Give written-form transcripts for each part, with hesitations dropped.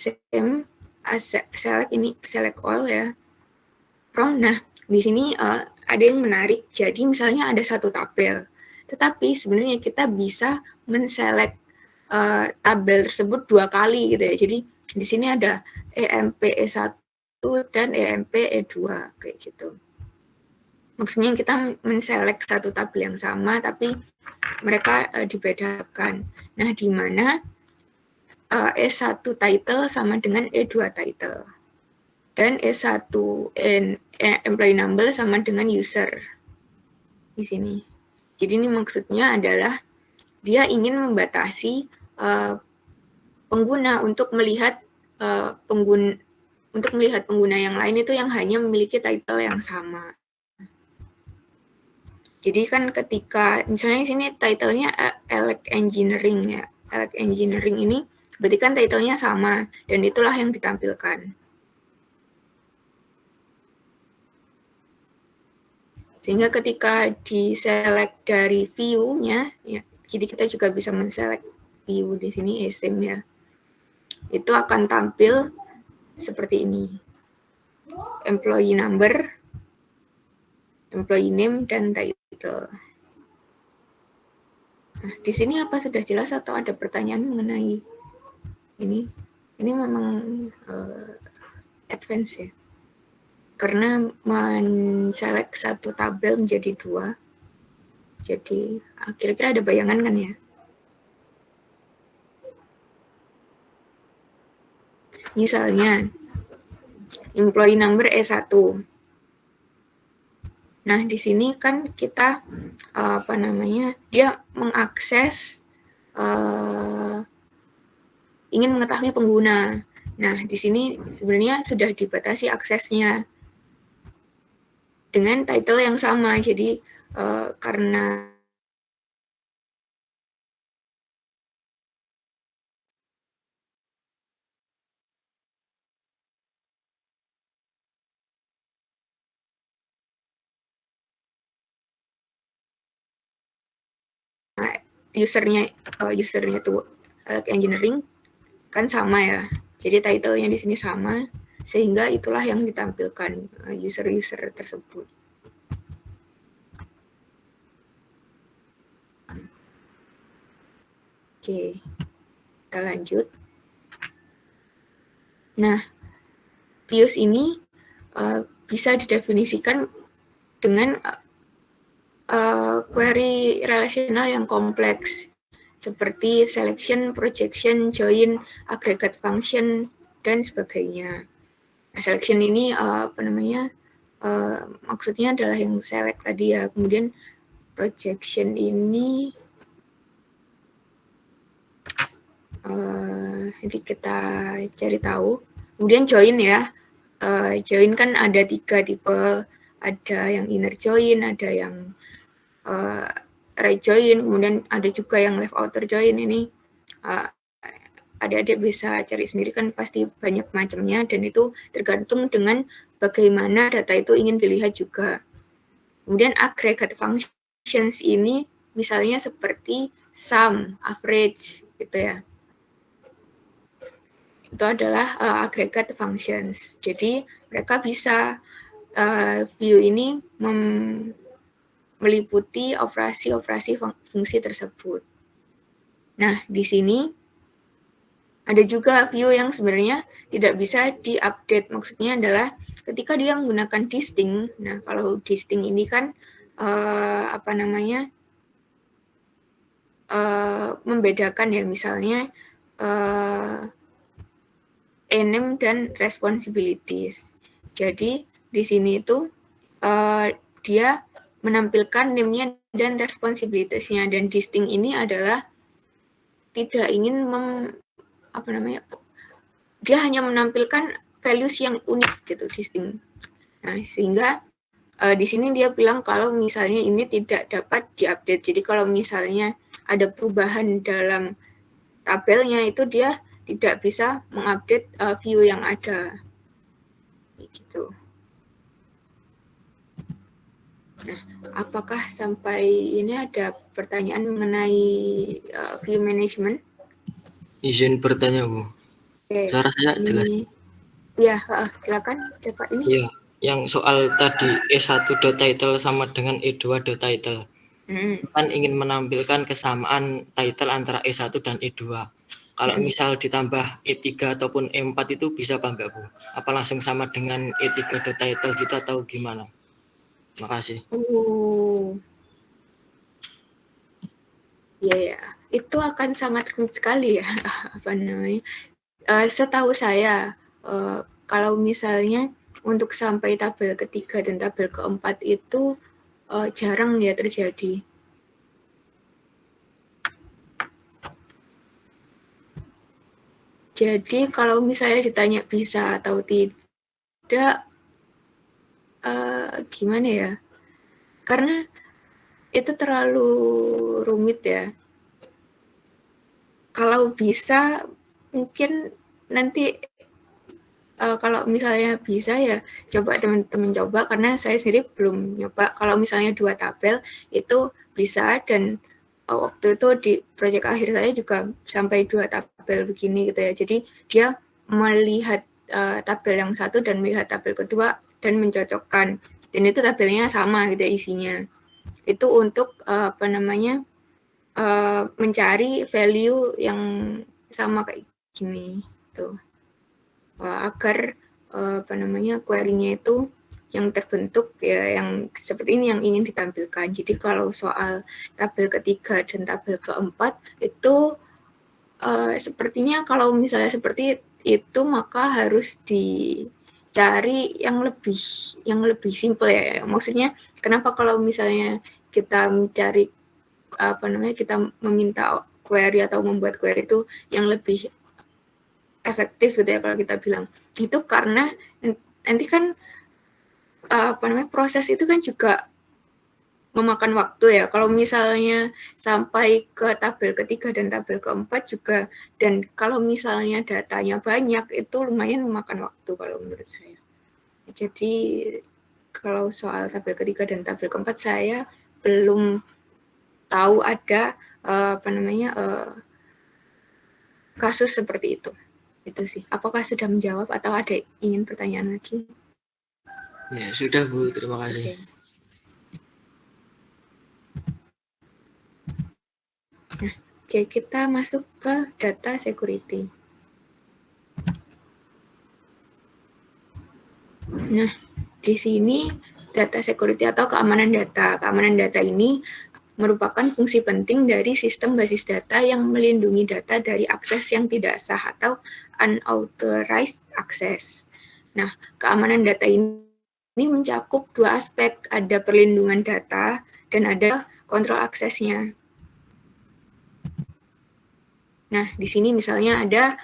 same select all ya. Nah, di sini ada yang menarik. Jadi misalnya ada satu tabel, tetapi sebenarnya kita bisa menselect tabel tersebut 2 kali gitu ya. Jadi di sini ada EMP E1 dan EMP E2 kayak gitu. Maksudnya kita menselect satu tabel yang sama tapi mereka dibedakan. Nah, di mana E1 title sama dengan E2 title. Dan E1 employee number sama dengan user di sini. Jadi ini maksudnya adalah dia ingin membatasi pengguna untuk melihat pengguna yang lain itu yang hanya memiliki title yang sama. Jadi kan ketika misalnya di sini title-nya Elect Engineering ya. Elect Engineering ini berarti kan title-nya sama dan itulah yang ditampilkan. Sehingga ketika di-select dari view-nya, ya, jadi kita juga bisa men-select view di sini eSIM ya. Itu akan tampil seperti ini. Employee number, employee name, dan title. Nah, di sini apa sudah jelas atau ada pertanyaan mengenai ini? Ini memang advance ya. Karena men-select satu tabel menjadi 2. Jadi kira-kira ada bayangan kan ya? Misalnya employee number E1. Nah, di sini kan kita dia mengakses ingin mengetahui pengguna. Nah, di sini sebenarnya sudah dibatasi aksesnya dengan title yang sama. Jadi karena usernya tuh engineering kan sama ya. Jadi title-nya di sini sama, sehingga itulah yang ditampilkan user-user tersebut. Oke, kita lanjut. Nah, views ini bisa didefinisikan dengan query relational yang kompleks, seperti selection, projection, join, aggregate function, dan sebagainya. Nah, selection ini maksudnya adalah yang select tadi ya. Kemudian projection ini nanti kita cari tahu. Kemudian join ya. Join kan ada 3 tipe. Ada yang inner join, ada yang right join, kemudian ada juga yang left outer join. Ini adik-adik bisa cari sendiri kan pasti banyak macamnya, dan itu tergantung dengan bagaimana data itu ingin dilihat juga. Kemudian aggregate functions ini misalnya seperti sum, average gitu ya. Itu adalah aggregate functions. Jadi mereka bisa view ini meliputi operasi-operasi fungsi tersebut. Nah, di sini ada juga view yang sebenarnya tidak bisa di-update. Maksudnya adalah ketika dia menggunakan distinct. Nah, kalau distinct ini kan membedakan ya, misalnya name dan responsibilities. Jadi di sini itu dia menampilkan name-nya dan responsibilities-nya, dan distinct ini adalah tidak ingin dia hanya menampilkan values yang unik gitu, distinct. Nah, sehingga di sini dia bilang kalau misalnya ini tidak dapat diupdate. Jadi kalau misalnya ada perubahan dalam tabelnya, itu dia tidak bisa mengupdate view yang ada. Gitu. Nah, apakah sampai ini ada pertanyaan mengenai view management? Izin bertanya, Bu. Oke, Suara saya jelas? ini ya, silakan Bapak ini. Iya, yang soal tadi E1.title sama dengan E2.title. Kan ingin menampilkan kesamaan title antara E1 dan E2. Kalau misal ditambah E3 ataupun E4 itu bisa apa enggak, Bu? Apa langsung sama dengan E3.title gitu atau gimana? Makasih. Iya ya, itu akan sangat rumit sekali ya, apa namanya, setahu saya, kalau misalnya untuk sampai tabel ketiga dan tabel keempat itu, jarang ya terjadi. Jadi kalau misalnya ditanya bisa atau tidak, gimana ya, karena itu terlalu rumit ya. Kalau bisa mungkin nanti, kalau misalnya bisa ya coba teman-teman coba, karena saya sendiri belum nyoba. Kalau misalnya 2 tabel itu bisa, dan, waktu itu di proyek akhir saya juga sampai 2 tabel begini gitu ya. Jadi dia melihat, tabel yang satu dan melihat tabel kedua dan mencocokkan, dan itu tabelnya sama gitu ya isinya. Itu untuk, apa namanya, mencari value yang sama kayak gini, tuh. Agar, apa namanya, query-nya itu yang terbentuk ya yang seperti ini yang ingin ditampilkan. Jadi kalau soal tabel ketiga dan tabel keempat itu, sepertinya kalau misalnya seperti itu maka harus dicari yang lebih simpel ya. Maksudnya kenapa kalau misalnya kita mencari, apa namanya, kita meminta query atau membuat query itu yang lebih efektif gitu ya kalau kita bilang. Itu karena nanti kan, apa namanya, proses itu kan juga memakan waktu ya. Kalau misalnya sampai ke tabel ketiga dan tabel keempat juga, dan kalau misalnya datanya banyak, itu lumayan memakan waktu kalau menurut saya. Jadi kalau soal tabel ketiga dan tabel keempat saya belum tahu ada, apa namanya, kasus seperti itu. Itu sih. Apakah sudah menjawab atau ada ingin pertanyaan lagi? Ya, sudah Bu, terima kasih. Oke. Nah, oke, kita masuk ke data security. Nah, di sini data security atau keamanan data. Keamanan data ini merupakan fungsi penting dari sistem basis data yang melindungi data dari akses yang tidak sah atau unauthorized access. Nah, keamanan data ini mencakup dua aspek, ada perlindungan data dan ada kontrol aksesnya. Nah, di sini misalnya ada,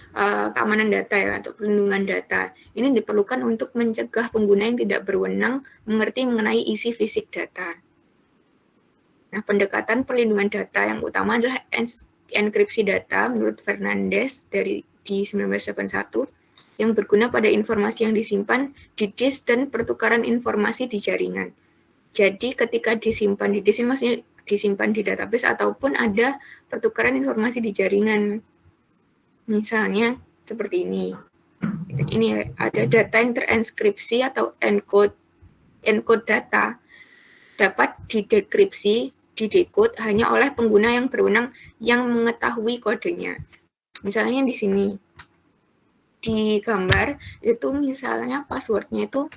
keamanan data ya atau perlindungan data. Ini diperlukan untuk mencegah pengguna yang tidak berwenang mengerti mengenai isi fisik data. Nah, pendekatan perlindungan data yang utama adalah enkripsi data menurut Fernandez di 1981 yang berguna pada informasi yang disimpan di disk dan pertukaran informasi di jaringan. Jadi ketika disimpan di disk, maksudnya disimpan di database ataupun ada pertukaran informasi di jaringan. Misalnya seperti ini. Ini ada data yang terenskripsi atau encode data dapat didekripsi, didekode hanya oleh pengguna yang berwenang yang mengetahui kodenya. Misalnya di sini di gambar itu misalnya passwordnya itu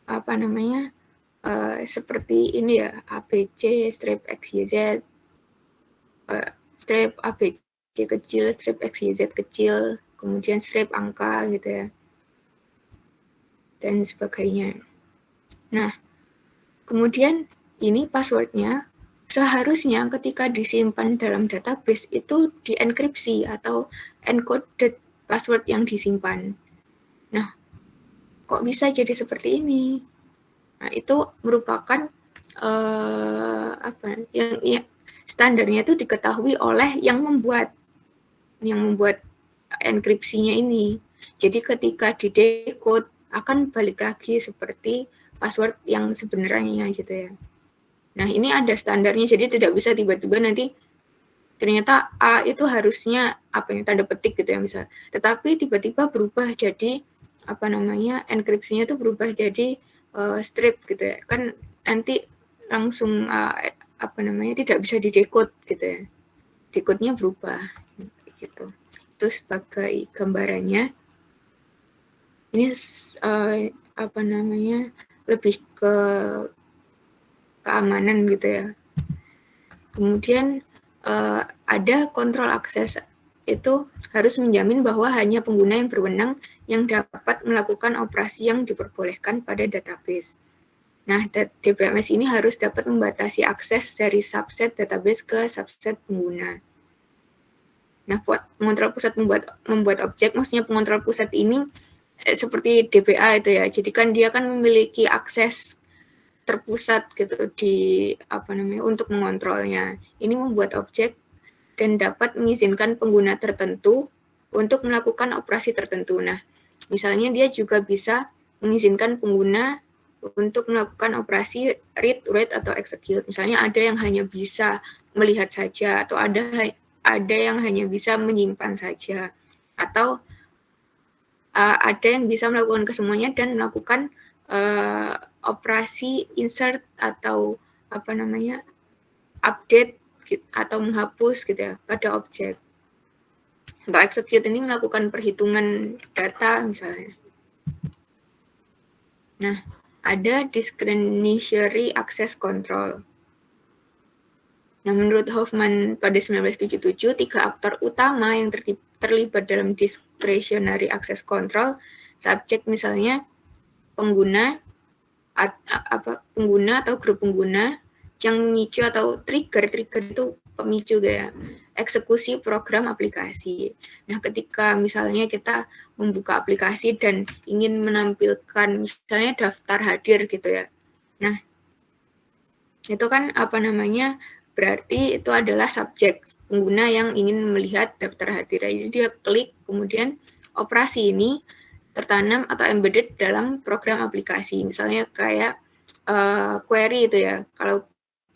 apa namanya, seperti ini ya, ABC strip XYZ, strip ABC kecil, strip XYZ kecil, kemudian strip angka gitu ya, dan sebagainya. Nah, kemudian ini passwordnya seharusnya ketika disimpan dalam database itu dienkripsi atau encoded password yang disimpan. Nah, kok bisa jadi seperti ini? Nah, itu merupakan apa yang standarnya itu diketahui oleh yang membuat enkripsinya ini. Jadi ketika didekode akan balik lagi seperti password yang sebenarnya gitu ya. Nah, ini ada standarnya, jadi tidak bisa tiba-tiba nanti ternyata A itu harusnya tanda petik gitu ya misal, tetapi tiba-tiba berubah jadi enkripsinya itu berubah jadi strip gitu ya, kan nanti langsung tidak bisa didekode gitu ya, dekode-nya berubah gitu. Itu sebagai gambarannya. Ini lebih ke keamanan gitu ya. Kemudian ada kontrol akses, itu harus menjamin bahwa hanya pengguna yang berwenang yang dapat melakukan operasi yang diperbolehkan pada database. Nah, DBMS ini harus dapat membatasi akses dari subset database ke subset pengguna. Nah, pengontrol pusat membuat objek, maksudnya pengontrol pusat ini seperti DBA itu ya. Jadi kan dia kan memiliki akses terpusat gitu untuk mengontrolnya. Ini membuat objek dan dapat mengizinkan pengguna tertentu untuk melakukan operasi tertentu. Nah, misalnya dia juga bisa mengizinkan pengguna untuk melakukan operasi read, write, atau execute. Misalnya ada yang hanya bisa melihat saja, atau ada yang hanya bisa menyimpan saja, atau ada yang bisa melakukan kesemuanya dan melakukan operasi insert atau update atau menghapus gitu ya pada objek. Untuk execute ini melakukan perhitungan data misalnya. Nah, ada discretionary access control. Nah, menurut Hoffman pada 1977, 3 aktor utama yang terlibat dalam discretionary access control, subjek misalnya pengguna atau grup pengguna, yang memicu atau trigger itu pemicu ya, eksekusi program aplikasi. Nah, ketika misalnya kita membuka aplikasi dan ingin menampilkan misalnya daftar hadir gitu ya. Nah, itu kan berarti itu adalah subjek pengguna yang ingin melihat daftar hadir. Jadi dia klik, kemudian operasi ini tertanam atau embedded dalam program aplikasi. Misalnya kayak query itu ya. Kalau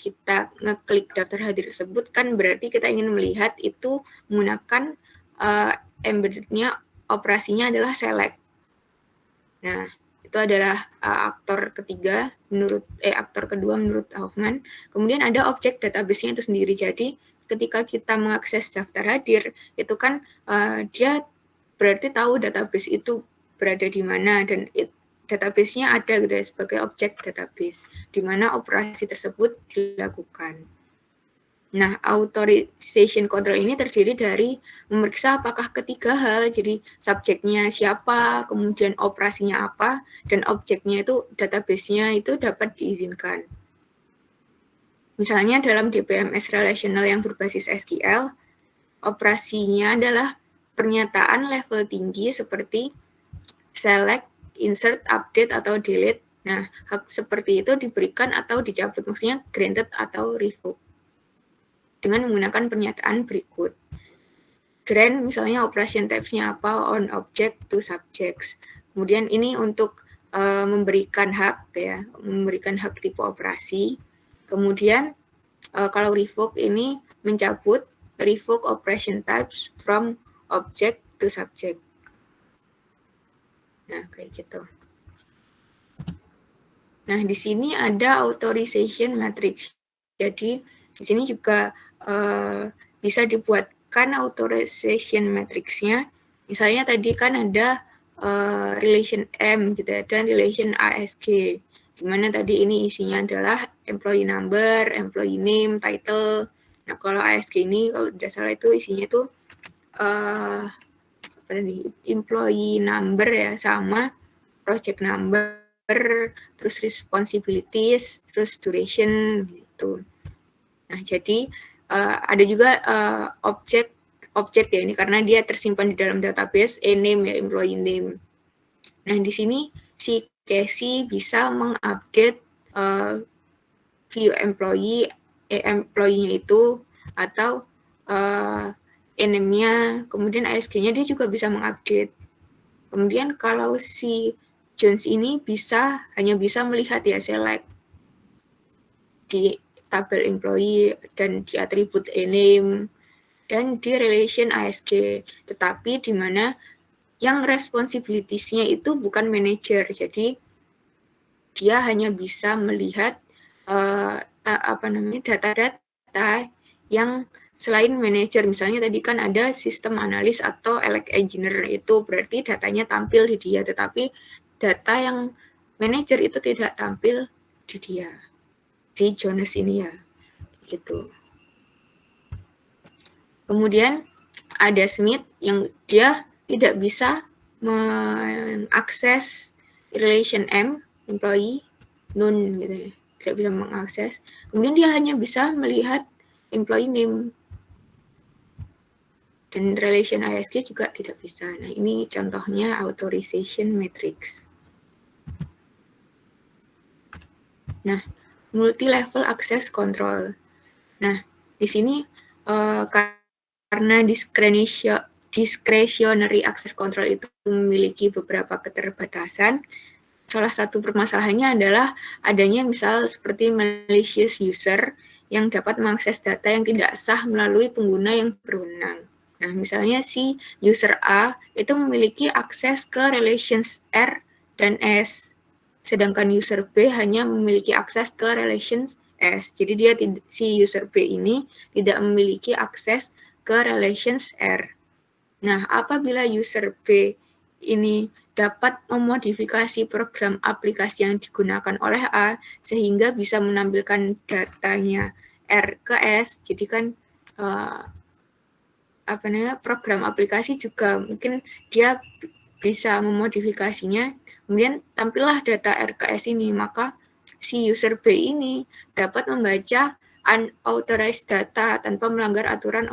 kita ngeklik daftar hadir tersebut kan berarti kita ingin melihat itu menggunakan embedded-nya, operasinya adalah select. Nah, itu adalah aktor kedua menurut Hoffman. Kemudian ada objek database-nya itu sendiri. Jadi ketika kita mengakses daftar hadir, itu kan dia berarti tahu database itu berada di mana, dan database-nya ada gitu ya, sebagai objek database, di mana operasi tersebut dilakukan. Nah, authorization control ini terdiri dari memeriksa apakah ketiga hal, jadi subjeknya siapa, kemudian operasinya apa, dan objeknya itu, database-nya itu dapat diizinkan. Misalnya dalam DBMS relational yang berbasis SQL, operasinya adalah pernyataan level tinggi seperti select, insert, update, atau delete. Nah, hak seperti itu diberikan atau dicabut, maksudnya granted atau revoked, dengan menggunakan pernyataan berikut. Grant misalnya operation types-nya apa, on object to subjects. Kemudian ini untuk memberikan hak ya, memberikan hak tipe operasi. Kemudian kalau revoke ini mencabut, revoke operation types from object to subject. Nah, kayak gitu. Nah, di sini ada authorization matrix. Jadi, di sini juga bisa dibuatkan authorization matrix-nya. Misalnya tadi kan ada relation M gitu ya, dan relation ASG. Di mana tadi ini isinya adalah employee number, employee name, title. Nah, kalau ASG ini kalau tidak salah itu isinya tuh employee number ya, sama project number, terus responsibilities, terus duration gitu. Nah, jadi ada juga objek ya ini karena dia tersimpan di dalam database name ya, employee name. Nah, di sini si Casey bisa mengupdate view employee-nya itu atau name-nya, kemudian ASG-nya dia juga bisa mengupdate. Kemudian kalau si Jones ini hanya bisa melihat ya select di tabel employee dan di atribut name, dan di relation ASG, tetapi di mana yang responsibilities-nya itu bukan manager, jadi dia hanya bisa melihat data-data yang selain manajer. Misalnya tadi kan ada sistem analis atau elect engineer, itu berarti datanya tampil di dia, tetapi data yang manajer itu tidak tampil di dia, di Jonas ini ya, gitu. Kemudian ada Smith yang dia tidak bisa mengakses relation M, employee, non gitu ya, tidak bisa mengakses. Kemudian dia hanya bisa melihat employee name, dan relation ISG juga tidak bisa. Nah, ini contohnya authorization matrix. Nah, multi-level access control. Nah, di sini karena discretionary access control itu memiliki beberapa keterbatasan, salah satu permasalahannya adalah adanya misal seperti malicious user yang dapat mengakses data yang tidak sah melalui pengguna yang berwenang. Nah, misalnya si user A itu memiliki akses ke relations R dan S, sedangkan user B hanya memiliki akses ke relations S. Jadi dia si user B ini tidak memiliki akses ke relations R. Nah, apabila user B ini dapat memodifikasi program aplikasi yang digunakan oleh A sehingga bisa menampilkan datanya R ke S, jadi kan program aplikasi juga mungkin dia bisa memodifikasinya, kemudian tampillah data RKS ini, maka si user B ini dapat membaca unauthorized data tanpa melanggar aturan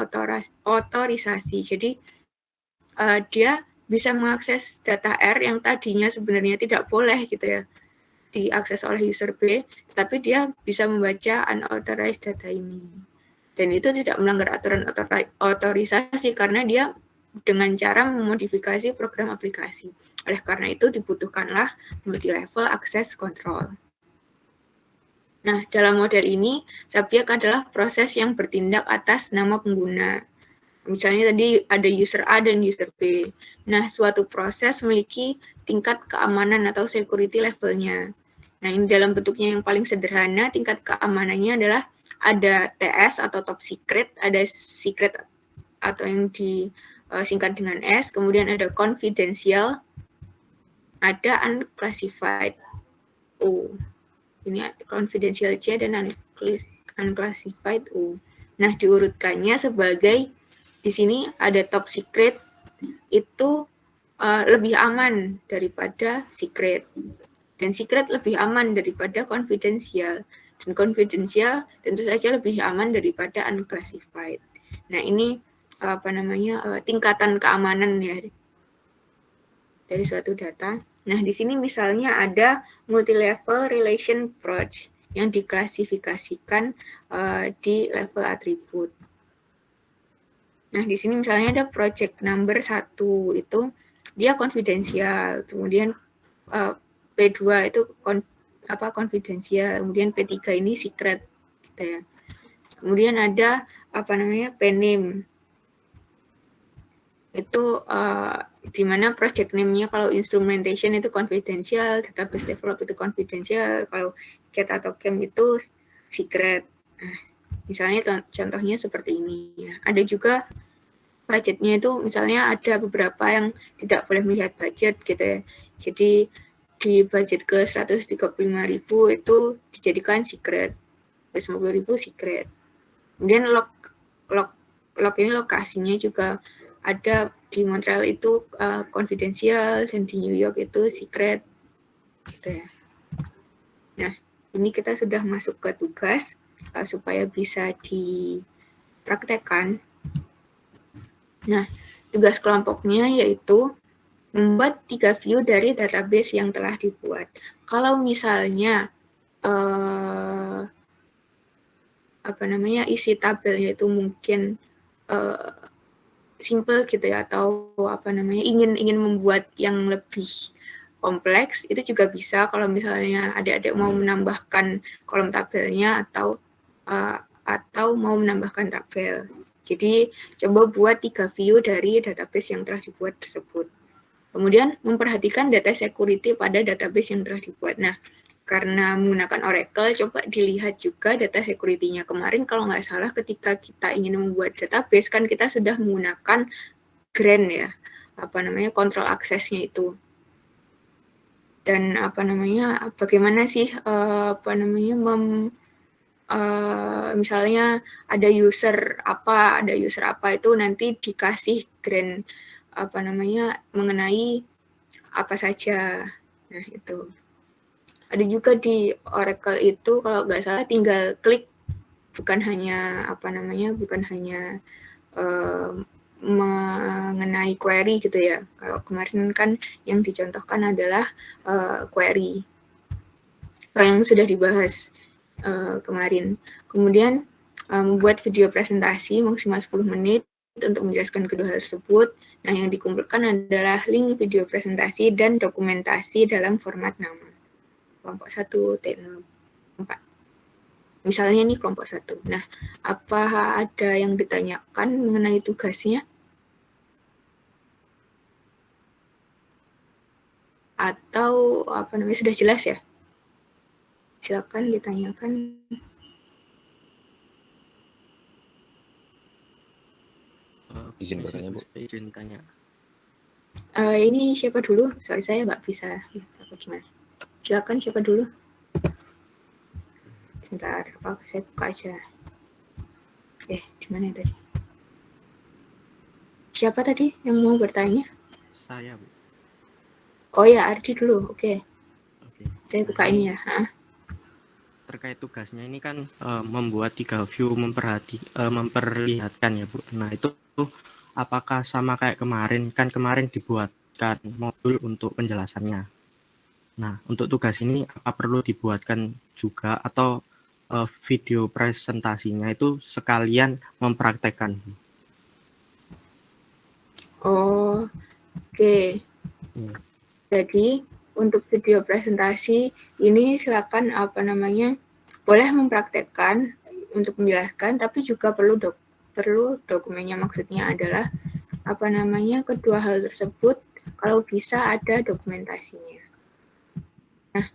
otorisasi. Jadi dia bisa mengakses data R yang tadinya sebenarnya tidak boleh gitu ya diakses oleh user B, tapi dia bisa membaca unauthorized data ini. Dan itu tidak melanggar aturan otorisasi karena dia dengan cara memodifikasi program aplikasi. Oleh karena itu dibutuhkanlah multi-level access control. Nah, dalam model ini, subjek adalah proses yang bertindak atas nama pengguna. Misalnya tadi ada user A dan user B. Nah, suatu proses memiliki tingkat keamanan atau security levelnya. Nah, ini dalam bentuknya yang paling sederhana, tingkat keamanannya adalah ada TS atau top secret, ada secret atau yang disingkat dengan S, kemudian ada confidential, ada unclassified O. Ini confidential C dan unclassified O. Nah, diurutkannya sebagai di sini ada top secret itu lebih aman daripada secret, dan secret lebih aman daripada confidential, dan confidential tentu saja lebih aman daripada unclassified. Nah, ini tingkatan keamanan ya dari suatu data. Nah, di sini misalnya ada multi-level relation approach yang diklasifikasikan di level atribut. Nah, di sini misalnya ada project number 1 itu dia konfidensial, kemudian P2 itu konfidensial, kemudian P3 ini secret gitu ya. Kemudian ada PName. Itu di mana project name-nya kalau instrumentation itu confidential, database develop itu confidential, kalau cat atau cam itu secret. Nah, misalnya contohnya seperti ini ya. Ada juga budgetnya itu misalnya ada beberapa yang tidak boleh melihat budget gitu ya. Jadi di budget ke 135.000 itu dijadikan secret, 150.000 secret. Kemudian log ini lokasinya juga ada di Montreal itu confidential, dan di New York itu secret gitu ya. Nah, ini kita sudah masuk ke tugas supaya bisa dipraktekkan. Nah, tugas kelompoknya yaitu membuat 3 view dari database yang telah dibuat. Kalau misalnya isi tabelnya itu mungkin simple gitu ya, atau ingin membuat yang lebih kompleks, itu juga bisa kalau misalnya adik-adik mau menambahkan kolom tabelnya atau mau menambahkan tabel. Jadi coba buat 3 view dari database yang telah dibuat tersebut. Kemudian memperhatikan data security pada database yang telah dibuat. Nah, karena menggunakan Oracle, coba dilihat juga data security-nya. Kemarin kalau nggak salah ketika kita ingin membuat database, kan kita sudah menggunakan GRAND ya, kontrol aksesnya itu. Dan bagaimana sih misalnya ada user apa itu nanti dikasih GRAND mengenai apa saja. Nah, itu. Ada juga di Oracle itu kalau nggak salah tinggal klik, bukan hanya mengenai query gitu ya. Kalau kemarin kan yang dicontohkan adalah query yang sudah dibahas kemarin. Kemudian membuat video presentasi maksimal 10 menit untuk menjelaskan kedua hal tersebut. Nah, yang dikumpulkan adalah link video presentasi dan dokumentasi dalam format nama. Kelompok 1 T04. Misalnya ini kelompok 1. Nah, apa ada yang ditanyakan mengenai tugasnya? Atau sudah jelas ya? Silakan ditanyakan. Izin bertanya, Bu. Izin tanya. Ini siapa dulu? Sorry, saya nggak bisa. Gimana? Silakan siapa dulu? Sebentar, saya buka aja. Di mana tadi? Siapa tadi yang mau bertanya? Saya, Bu. Oh ya, Ardi dulu. Oke. Saya buka ini ya. Terkait tugasnya ini kan membuat 3 view memperlihatkan ya, Bu. Nah, itu apakah sama kayak kemarin? Kan kemarin dibuatkan modul untuk penjelasannya. Nah, untuk tugas ini apa perlu dibuatkan juga atau video presentasinya itu sekalian mempraktekkan? Oh, oke. Jadi untuk video presentasi ini silakan boleh mempraktekkan untuk menjelaskan, tapi juga perlu dokumennya. Maksudnya adalah kedua hal tersebut kalau bisa ada dokumentasinya. Nah,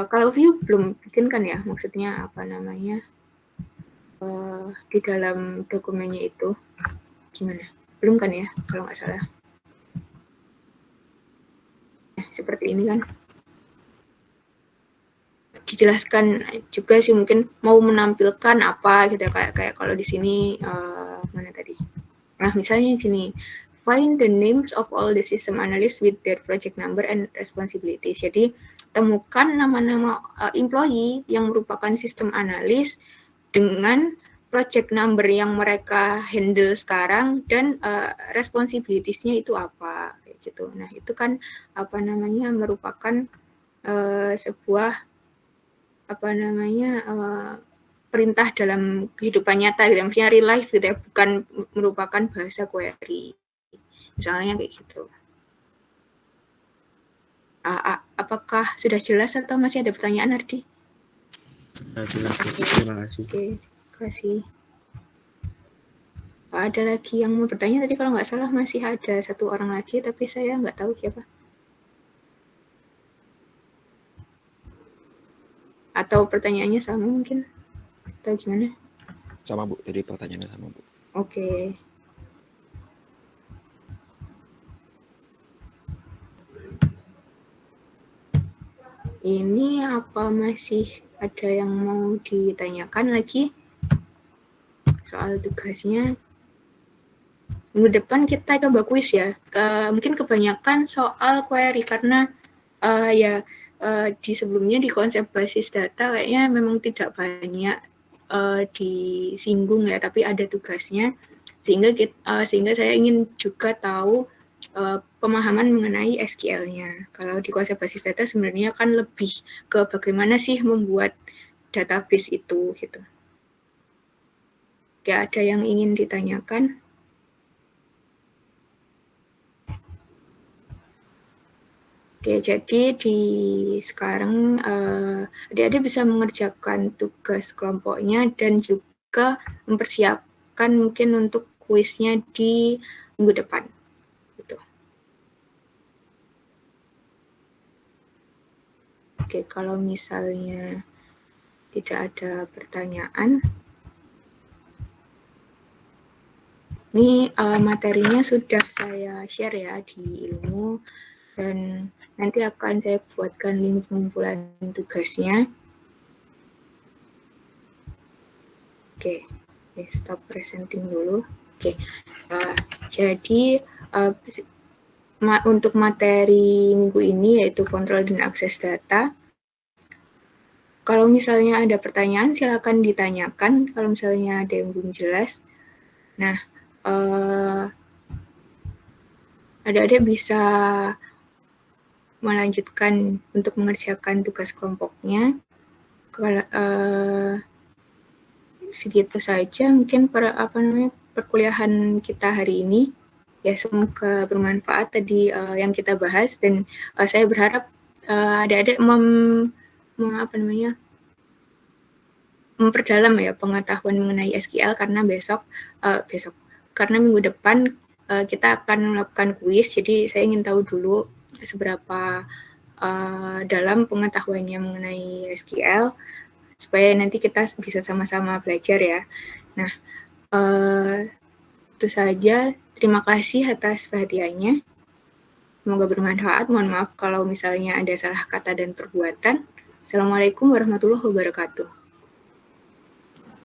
kalau view belum bikinkan ya, maksudnya di dalam dokumennya itu gimana? Belum kan ya, kalau nggak salah. Seperti ini kan. Dijelaskan juga sih, mungkin mau menampilkan apa gitu, kayak kalau di sini mana tadi? Nah, misalnya gini, find the names of all the system analysts with their project number and responsibilities. Jadi temukan nama-nama employee yang merupakan sistem analis dengan project number yang mereka handle sekarang dan responsibilities-nya itu apa kayak gitu. Nah, itu kan merupakan sebuah perintah dalam kehidupan nyata gitu, maksudnya real life gitu ya, bukan merupakan bahasa query. Misalnya kayak gitu. Apakah sudah jelas atau masih ada pertanyaan, Ardi? Jelas, terima kasih. Oke, terima kasih. Ada lagi yang mau bertanya? Tadi kalau nggak salah masih ada satu orang lagi, tapi saya nggak tahu siapa. Atau pertanyaannya sama mungkin? Atau gimana? Sama, Bu. Jadi pertanyaannya sama, Bu. Oke. Ini apa masih ada yang mau ditanyakan lagi soal tugasnya? Minggu depan kita coba kuis ya. Mungkin kebanyakan soal query karena di sebelumnya di konsep basis data kayaknya memang tidak banyak disinggung ya, tapi ada tugasnya sehingga saya ingin juga tahu pemahaman mengenai SQL-nya. Kalau di konsep basis data sebenarnya kan lebih ke bagaimana sih membuat database itu gitu. Ya, ada yang ingin ditanyakan? Oke, jadi sekarang adik-adik bisa mengerjakan tugas kelompoknya dan juga mempersiapkan mungkin untuk kuisnya di minggu depan. Gitu. Oke, kalau misalnya tidak ada pertanyaan, ini materinya sudah saya share ya di ilmu, dan nanti akan saya buatkan link pengumpulan tugasnya. Oke, stop presenting dulu. Oke, jadi untuk materi minggu ini yaitu kontrol dan akses data. Kalau misalnya ada pertanyaan, silakan ditanyakan. Kalau misalnya ada yang belum jelas, nah, adik-adik bisa melanjutkan untuk mengerjakan tugas kelompoknya. Kalau segitu saja mungkin perkuliahan kita hari ini. Ya, semoga bermanfaat tadi yang kita bahas, dan saya berharap adik-adik memperdalam ya pengetahuan mengenai SQL, karena karena minggu depan kita akan melakukan kuis. Jadi saya ingin tahu dulu seberapa dalam pengetahuannya mengenai SQL, supaya nanti kita bisa sama-sama belajar ya. Nah, itu saja. Terima kasih atas perhatiannya. Semoga bermanfaat. Mohon maaf kalau misalnya ada salah kata dan perbuatan. Assalamualaikum warahmatullahi wabarakatuh.